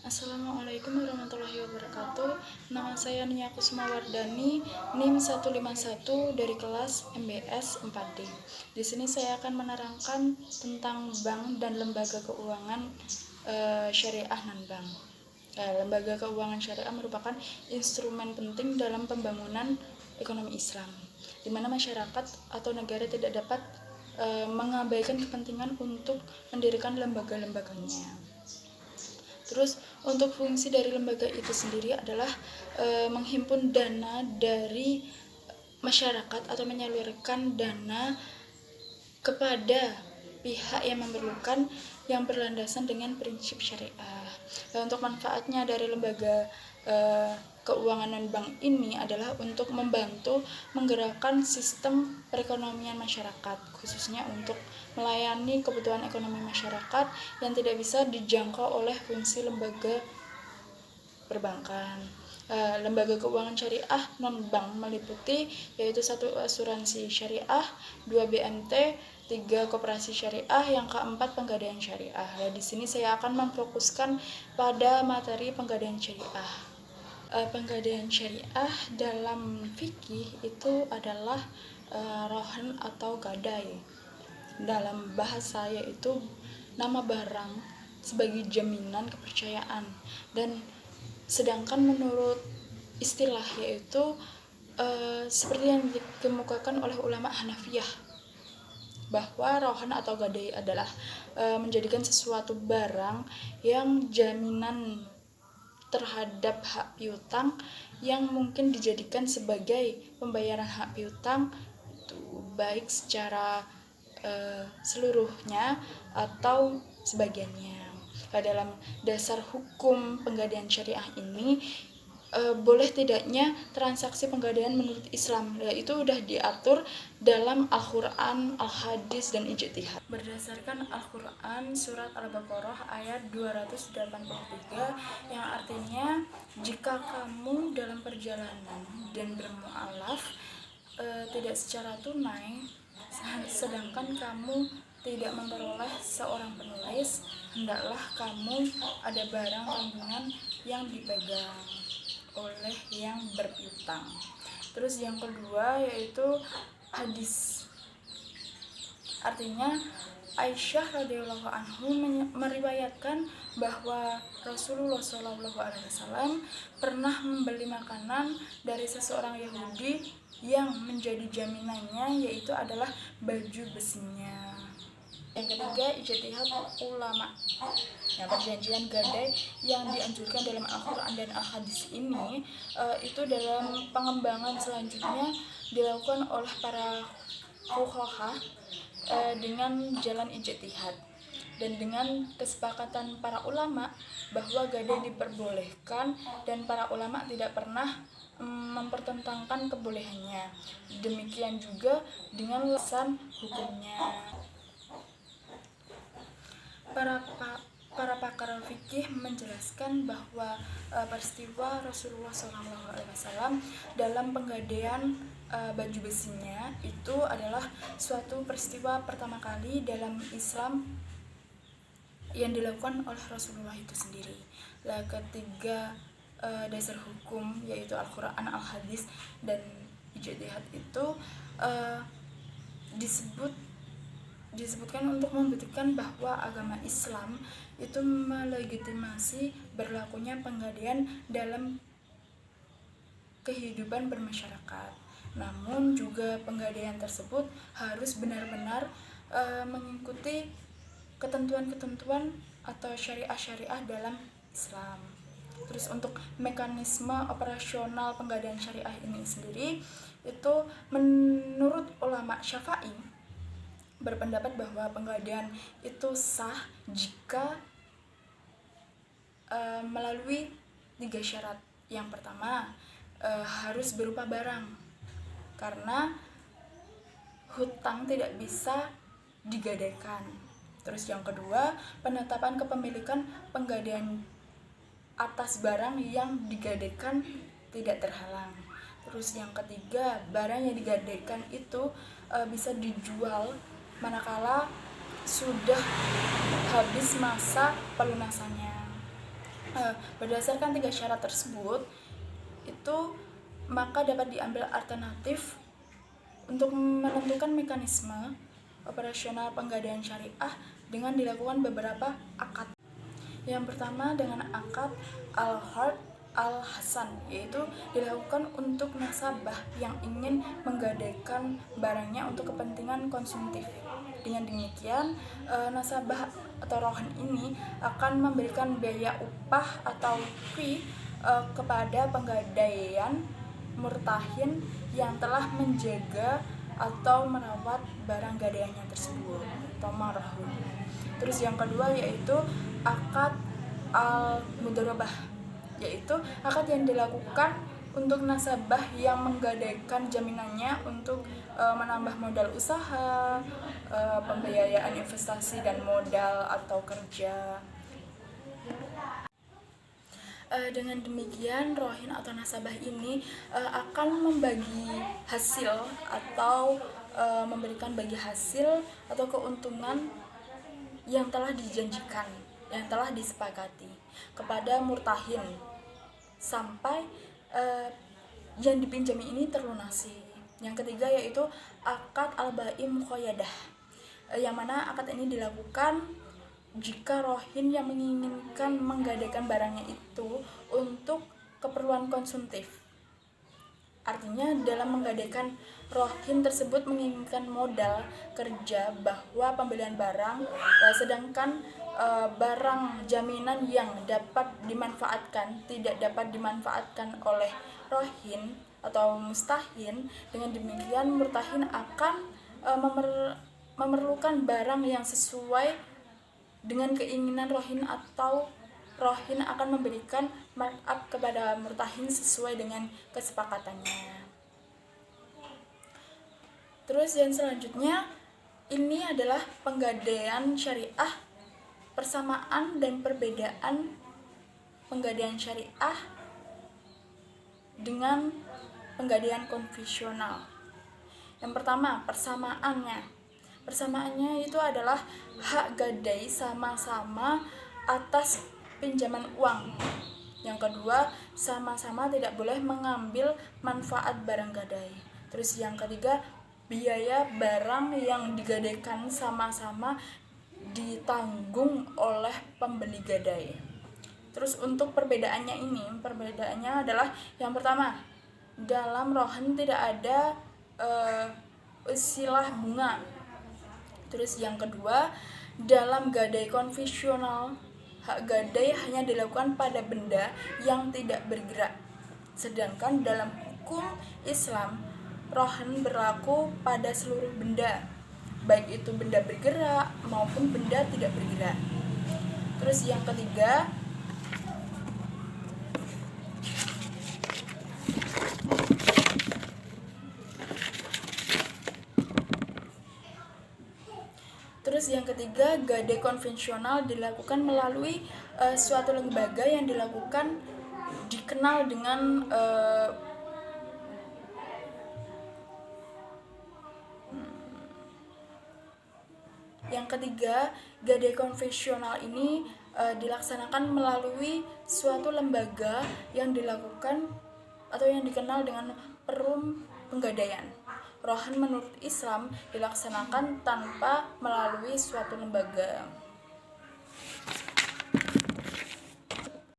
Assalamualaikum warahmatullahi wabarakatuh. Nama saya Nia Kusmawardani, NIM 151 dari kelas MBS 4D. Di sini saya akan menerangkan tentang bank dan lembaga keuangan syariah non-bank. Lembaga keuangan syariah merupakan instrumen penting dalam pembangunan ekonomi Islam, di mana masyarakat atau negara tidak dapat mengabaikan kepentingan untuk mendirikan lembaga-lembaganya. Terus untuk fungsi dari lembaga itu sendiri adalah menghimpun dana dari masyarakat atau menyalurkan dana kepada pihak yang memerlukan yang berlandasan dengan prinsip syariah. Dan untuk manfaatnya dari lembaga keuangan non-bank ini adalah untuk membantu menggerakkan sistem perekonomian masyarakat, khususnya untuk melayani kebutuhan ekonomi masyarakat yang tidak bisa dijangkau oleh fungsi lembaga perbankan. Lembaga keuangan syariah non-bank meliputi yaitu 1 asuransi syariah, 2 BMT, 3 koperasi syariah, yang keempat penggadaian syariah. Di sini saya akan memfokuskan pada materi penggadaian syariah. Penggadaian syariah dalam fikih itu adalah rohan atau gadai. Dalam bahasa yaitu nama barang sebagai jaminan kepercayaan, dan sedangkan menurut istilah yaitu seperti yang dikemukakan oleh ulama Hanafiyah, bahwa rohan atau gadai adalah menjadikan sesuatu barang yang jaminan terhadap hak piutang yang mungkin dijadikan sebagai pembayaran hak piutang itu baik secara seluruhnya atau sebagiannya. Dalam dasar hukum penggadaian syariah ini boleh tidaknya transaksi penggadaian menurut Islam, itu sudah diatur dalam Al-Quran, Al-Hadis, dan Ijtihad. Berdasarkan Al-Quran surat Al-Baqarah ayat 283 yang artinya, jika kamu dalam perjalanan dan bermualaf tidak secara tunai, sedangkan kamu tidak memperoleh seorang penulis, hendaklah kamu ada barang tanggungan yang dipegang oleh yang berpiutang. Terus yang kedua yaitu hadis. Artinya Aisyah radhiyallahu anhu meriwayatkan bahwa Rasulullah SAW pernah membeli makanan dari seseorang Yahudi yang menjadi jaminannya yaitu adalah baju besinya. Yang ketiga, ijtihad ulama. Perjanjian gadai yang dianjurkan dalam Al-Quran dan Al-Hadis ini itu dalam pengembangan selanjutnya dilakukan oleh para fuqaha dengan jalan ijtihad, dan dengan kesepakatan para ulama bahwa gadai diperbolehkan, dan para ulama tidak pernah mempertentangkan kebolehannya. Demikian juga dengan alasan hukumnya. Para pakar fikih menjelaskan bahwa peristiwa Rasulullah SAW dalam penggadaian baju besinya itu adalah suatu peristiwa pertama kali dalam Islam yang dilakukan oleh Rasulullah itu sendiri. Ketiga dasar hukum yaitu Al-Quran, Al-Hadis, dan Ijtihad itu disebutkan untuk membuktikan bahwa agama Islam itu melegitimasi berlakunya penggadaian dalam kehidupan bermasyarakat. Namun juga penggadaian tersebut harus benar-benar mengikuti ketentuan-ketentuan atau syariah-syariah dalam Islam. Terus untuk mekanisme operasional penggadaian syariah ini sendiri itu menurut ulama Syafi'i berpendapat bahwa penggadaian itu sah jika melalui 3 syarat. Yang pertama, harus berupa barang, karena hutang tidak bisa digadaikan. Terus yang kedua, penetapan kepemilikan penggadaian atas barang yang digadaikan tidak terhalang. Terus yang ketiga, barang yang digadaikan itu bisa dijual manakala sudah habis masa pelunasannya. Berdasarkan 3 syarat tersebut, itu maka dapat diambil alternatif untuk menentukan mekanisme operasional penggadaian syariah dengan dilakukan beberapa akad. Yang pertama dengan akad al-hard al-hasan, yaitu dilakukan untuk nasabah yang ingin menggadaikan barangnya untuk kepentingan konsumtif. Dengan demikian, nasabah atau rohan ini akan memberikan biaya upah atau fee kepada penggadaian murtahin yang telah menjaga atau merawat barang gadaiannya tersebut atau marhun. Terus yang kedua yaitu akad al-mudharabah, yaitu akad yang dilakukan untuk nasabah yang menggadaikan jaminannya untuk menambah modal usaha, pembiayaan investasi dan modal atau kerja. Dengan demikian, rohin atau nasabah ini akan membagi hasil atau memberikan bagi hasil atau keuntungan yang telah dijanjikan, yang telah disepakati kepada murtahin sampai yang dipinjami ini terlunasi. Yang ketiga yaitu akad al-bai' muqayyadah, yang mana akad ini dilakukan jika rohin yang menginginkan menggadaikan barangnya itu untuk keperluan konsumtif. Artinya dalam menggadaikan, rohin tersebut menginginkan modal kerja bahwa pembelian barang, sedangkan barang jaminan yang dapat dimanfaatkan tidak dapat dimanfaatkan oleh rohin atau mustahin. Dengan demikian murtahin akan memerlukan barang yang sesuai dengan keinginan rohin, atau rohin akan memberikan markup kepada murtahin sesuai dengan kesepakatannya. Terus yang selanjutnya ini adalah penggadaian syariah, persamaan dan perbedaan penggadaian syariah dengan penggadaian konvensional. Yang pertama, persamaannya itu adalah hak gadai sama-sama atas pinjaman uang. Yang kedua, sama-sama tidak boleh mengambil manfaat barang gadai. Terus yang ketiga, biaya barang yang digadaikan sama-sama ditanggung oleh pembeli gadai. Terus untuk perbedaannya adalah yang pertama, dalam rohan tidak ada istilah bunga. Terus yang kedua, dalam gadai konvensional, hak gadai hanya dilakukan pada benda yang tidak bergerak. Sedangkan dalam hukum Islam, rohan berlaku pada seluruh benda, baik itu benda bergerak maupun benda tidak bergerak. Terus yang ketiga, gadai konvensional dilakukan melalui suatu lembaga yang dikenal dengan gadai konvensional ini dilaksanakan melalui suatu lembaga yang dilakukan atau yang dikenal dengan perum penggadaian. Rohan menurut Islam dilaksanakan tanpa melalui suatu lembaga.